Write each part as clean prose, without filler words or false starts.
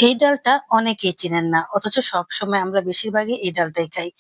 এই ডালটা অনেকেই চেনেন না, অথচ সবসময় আমরা বেশিরভাগই এই ডালটাই খাই।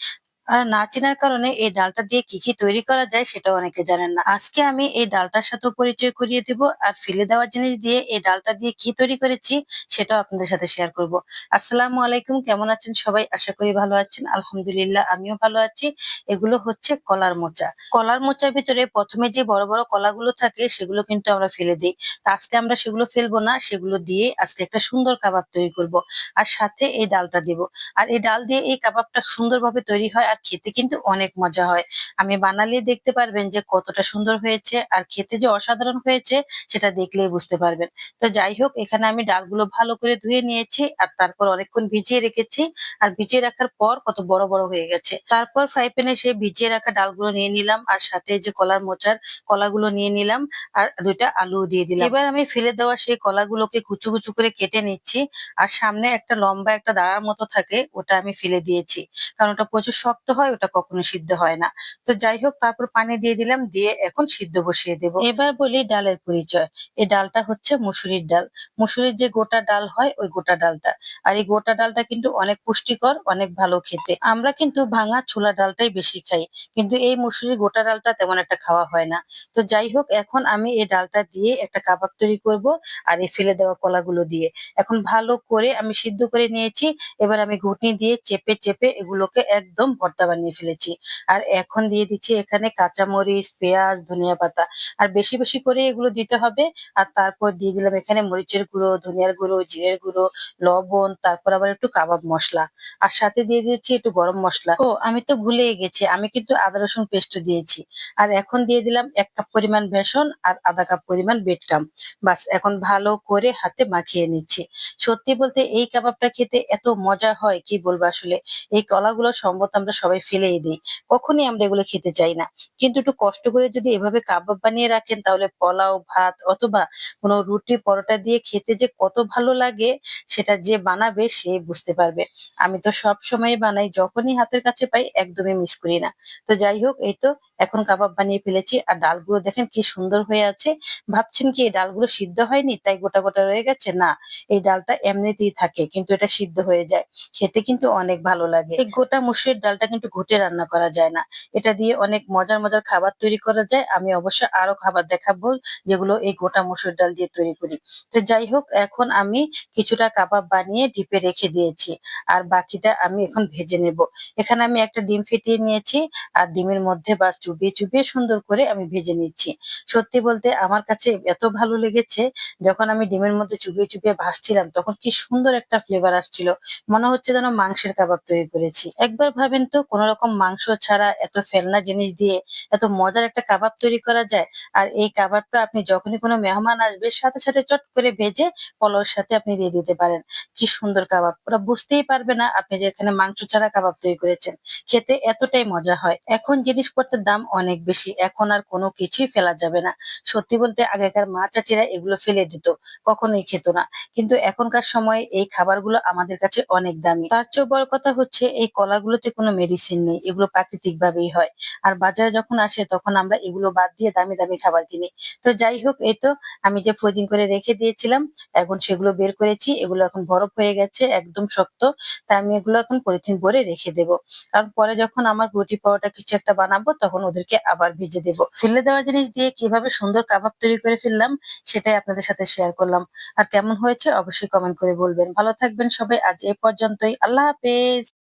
আর না চেনার কারণে এই ডালটা দিয়ে কি কি তৈরি করা যায় সেটা অনেকে জানেন না। আজকে আমি এই ডালটার সাথেও পরিচয় করিয়ে দিব, আর ফেলে দেওয়া জিনিস দিয়ে এই ডালটা দিয়ে কি তৈরি করেছি সেটাও আপনাদের সাথে শেয়ার করব। আসসালামু আলাইকুম, কেমন আছেন সবাই? আশা করি ভালো আছেন। আলহামদুলিল্লাহ, আমিও ভালো আছি। এগুলো হচ্ছে কলার মোচা। কলার মোচার ভিতরে প্রথমে যে বড় বড় কলাগুলো থাকে সেগুলো কিন্তু আমরা ফেলে দিই। তা আজকে আমরা সেগুলো ফেলবো না, সেগুলো দিয়ে আজকে একটা সুন্দর কাবাব তৈরি করব। আর সাথে এই ডালটা দিব। আর এই ডাল দিয়ে এই কাবাবটা সুন্দরভাবে তৈরি হয়, আর খেতে কিন্তু অনেক মজা হয়। আমি বানালে দেখতে পারবেন যে কতটা সুন্দর হয়েছে, আর খেতে যে অসাধারণ হয়েছে সেটা দেখলেই বুঝতে পারবেন। তো যাই হোক, এখানে আমি ডালগুলো ভালো করে ধুয়ে নিয়েছি, আর তারপর অনেকক্ষণ ভিজিয়ে রেখেছি। আর ভিজিয়ে রাখার পর কত বড় বড় হয়ে গেছে। তারপর ফ্রাই প্যানে সে ভিজিয়ে রাখা ডালগুলো নিয়ে নিলাম, আর সাথে যে কলার মোচার কলাগুলো নিয়ে নিলাম, আর দুইটা আলু দিয়ে দিলাম। এবার আমি ফেলে দেওয়া সেই কলাগুলোকে কুচু কুচু করে কেটে নিচ্ছি। আর সামনে একটা লম্বা একটা দাঁড়ার মতো থাকে, ওটা আমি ফেলে দিয়েছি, কারণ ওটা প্রচুর শক্ত হয়, ওটা কখনো সিদ্ধ হয় না। তো যাই হোক, তারপর পানি দিয়ে দিলাম, দিয়ে এখন সিদ্ধ বসিয়ে দেব। এবার বলি ডালের পরিচয়। এই ডালটা হচ্ছে মুসুরির ডাল। মুসুরির যে গোটা ডাল হয়, ওই গোটা ডালটা। আর এই গোটা ডালটা কিন্তু অনেক পুষ্টিকর, অনেক ভালো খেতে। আমরা কিন্তু ভাঙা ছোলা ডালটাই বেশি খাই, কিন্তু এই মুসুরির গোটা ডালটা তেমন একটা খাওয়া হয় না। তো যাই হোক, এখন আমি এই ডালটা দিয়ে একটা কাবাব তৈরি করব, আর এই ফেলে দেওয়া কলাগুলো দিয়ে। এখন ভালো করে আমি সিদ্ধ করে নিয়েছি। এবার আমি ঘুটনি দিয়ে চেপে চেপে এগুলোকে একদম ভর্তা বানিয়ে ফেলেছি। আর এখন দিয়ে দিচ্ছি এখানে কাঁচামরিচ, পেঁয়াজ, ধনিয়া পাতা। আর বেশি বেশি করে এগুলো দিতে হবে। আর তারপর দিয়ে দিলাম এখানে মরিচের গুঁড়ো, ধনিয়ার গুঁড়ো, জিরের গুঁড়ো, লবণ, তারপর আবার একটু কাবাব মশলা। আর সাথে দিয়ে দিচ্ছি একটু গরম মশলা। ও আমি তো ভুলেই গেছি, আমি কিন্তু আদা রসুন পেস্টও দিয়েছি। আর এখন দিয়ে দিলাম 1 কাপ পরিমাণ বেসন আর আধা কাপ পরিমাণ বেটকাম। বাস, এখন ভালো করে হাতে মাখিয়ে নিচ্ছি। সত্যি বলতে এই কাবাবটা খেতে এত মজা হয়, কি বলবো আসলে। এই কলাগুলো সম্ভবত আমরা সবাই ফেলেই দিই, কখনই আমরা এগুলো খেতে চাই না। কিন্তু একটু কষ্ট করে যদি এভাবে কাবাব বানিয়ে রাখেন, তাহলে পোলাও, ভাত অথবা কোনো রুটি পরোটা দিয়ে খেতে যে কত ভালো লাগে, সেটা যে বানাবে সে বুঝতে পারবে। আমি তো সব সময় বানাই, যখনই হাতের কাছে পাই একদমই মিস করি না। তো যাই হোক, এই তো এখন কাবাব বানিয়ে ফেলেছি। আর ডালগুলো দেখেন কি সুন্দর হয়ে আছে। ভাবছেন কি এই ডালগুলো সিদ্ধ হয়নি তাই গোটা গোটা রয়ে গেছে? না, এই ডালটা এমনিতেই থাকে, কিন্তু এটা সিদ্ধ হয়ে যায়। খেতে কিন্তু অনেক ভালো লাগে। এই গোটা মসুরের ডালটা কিন্তু ঘুটে রান্না করা যায় না। এটা দিয়ে অনেক মজার মজার খাবার তৈরি করা যায়। আমি অবশ্য আরো খাবার দেখাবো, যেগুলো এই গোটা মসুর ডাল দিয়ে তৈরি করি। তো যাই হোক, এখন আমি কিছুটা কাবাব বানিয়ে ডিপে রেখে দিয়েছি। আর বাকিটা আমি এখন ভেজে নেব। এখানে আমি একটা ডিম ফেটিয়ে নিয়েছি, আর ডিমের মধ্যে বাস চুবিয়ে চুবিয়ে সুন্দর করে আমি ভেজে নিচ্ছি। সত্যি বলতে আমার কাছে এত ভালো লেগেছে, যখন আমি ডিমের মধ্যে চুবিয়ে চুবিয়ে ভাজছিলাম তখন কি সুন্দর একটা ফ্লেভার আসছিল। মনে হচ্ছে যেন মাংসের কাবাব তৈরি করেছি। একবার ভাবেন তো, কোন রকম মাংস ছাড়া এত ফেলনা জিনিস দিয়ে এত মজার একটা কাবাব তৈরি করা যায়। আর এই কাবাবটা আপনি যখনই কোনো মেহমান আসবে সাথে সাথে চট করে ভেজে পোলাওর সাথে আপনি দিয়ে দিতে পারেন। কি সুন্দর কাবাব, ওরা বুঝতেই পারবে না আপনি যে এখানে মাংস ছাড়া কাবাব তৈরি করেছেন। খেতে এতটাই মজা হয়। এখন জিনিসপত্রের দাম অনেক বেশি, এখন আর কোনো কিছুই ফেলা যাবে না। সত্যি বলতে আগেকার মা চাচিরা এগুলো ফেলে দিত, কখনোই খেত না। কিন্তু এখনকার সময়ে এই খাবারগুলো আমাদের কাছে অনেক দামি। তার চেয়েও বড় কথা হচ্ছে এই কলাগুলোতে কোনো মেডিসিন নেই, এগুলো প্রাকৃতিক ভাবেই হয়। আর বাজারে যখন আসে তখন আমরা এগুলো বাদ দিয়ে দামি দামি খাবার কিনি। তো যাই হোক, এই তো আমি যে ফ্রোজিং করে রেখে দিয়েছিলাম, এখন সেগুলো বের করেছি। এগুলো এখন বরফ হয়ে গেছে, একদম শক্ত। তাই আমি এগুলো এখন পলিথিন ভরে রেখে দেবো। কারণ পরে যখন আমার রুটি পরোটা কিছু একটা বানাবো তখন ওদেরকে আবার ভেজে দেবো। ফেলে দেওয়া জিনিস দিয়ে কিভাবে সুন্দর কাবাব তৈরি করে ফেললাম সেটাই আপনাদের সাথে শেয়ার করলাম। আর কেমন হয়েছে অবশ্যই কমেন্ট করে বলবেন। ভালো থাকবেন সবাই, আজ এই পর্যন্তই। আল্লাহ হাফেজ।